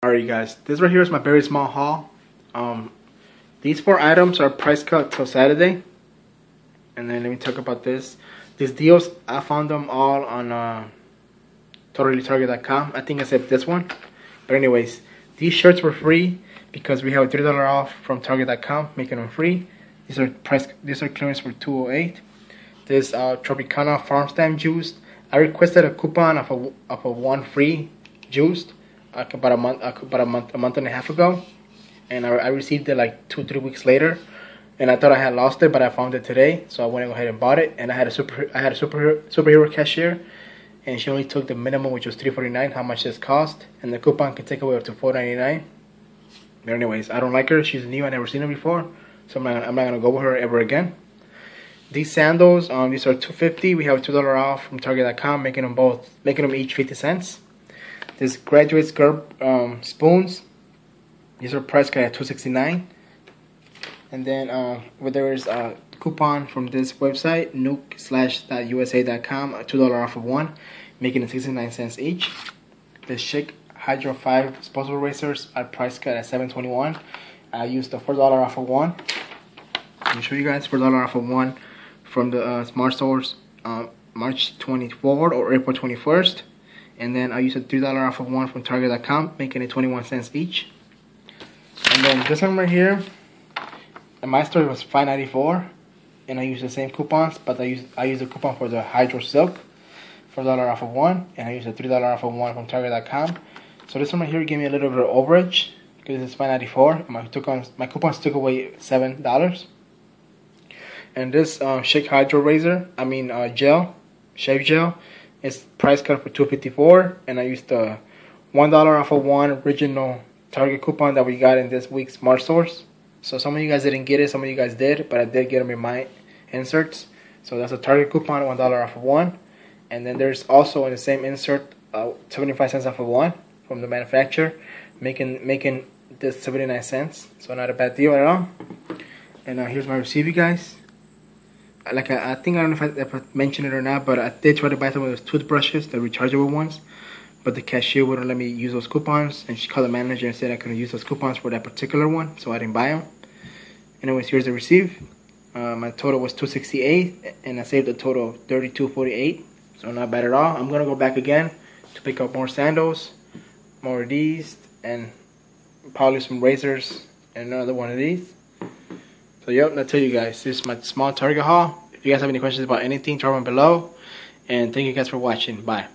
Alright, you guys, this right here is my very small haul. These 4 items are price cut till Saturday. And then let me talk about this. These deals, I found them all on TotallyTarget.com. I think except this one. But anyways, these shirts were free because we have a $3 off from Target.com, making them free. These are clearance for $208. This Tropicana Farm Stand juice. I requested a coupon of a 1 free juice about a month and a half ago, and I received it like 2-3 weeks later, and I thought I had lost it, but I found it today, so I went and go ahead and bought it. And I had a superhero cashier, and she only took the minimum, which was $3.49, how much this cost, and the coupon can take away up to $4.99. But anyways, I don't like her. She's new. I never seen her before, so I'm not gonna go with her ever again. These sandals, these are $2.50. We have a $2 off from Target.com, making them each 50 cents. This Graduate Skirt spoons, these are price cut at $2.69. And then there is a coupon from this website, nuke/.usa.com, a $2 off of 1, making it 69 cents each. The Schick Hydro 5 disposable razors are price cut at $7.21. I used the $4 off of 1. Let me show you guys $4 off of 1 from the Smart Stores March 24th or April 21st. And then I used a $3 off of 1 from Target.com, making it 21 cents each. And then this one right here, in my store it was $5.94, and I used the same coupons, but I used a coupon for the Hydro Silk, $4 off of 1, and I used a $3 off of 1 from Target.com. So this one right here gave me a little bit of overage because it's $5.94. My coupons took away $7. And this Schick Hydro razor, shave gel, it's price cut for $2.54, and I used the $1 off of 1 original Target coupon that we got in this week's Smart Stores. So some of you guys didn't get it, some of you guys did, but I did get them in my inserts. So that's a Target coupon, $1 off of 1. And then there's also in the same insert 75 cents off of 1 from the manufacturer, making this 79 cents. So not a bad deal at all. And here's my receipt, you guys. I think, I don't know if I mentioned it or not, but I did try to buy some of those toothbrushes, the rechargeable ones, but the cashier wouldn't let me use those coupons, and she called the manager and said I couldn't use those coupons for that particular one, so I didn't buy them. Anyways, here's the receipt. My total was $268, and I saved a total of $32.48, so not bad at all. I'm gonna go back again to pick up more sandals, more of these, and probably some razors, and another one of these. So yep, I'll tell you guys, this is my small Target haul. If you guys have any questions about anything, drop them below. And thank you guys for watching. Bye.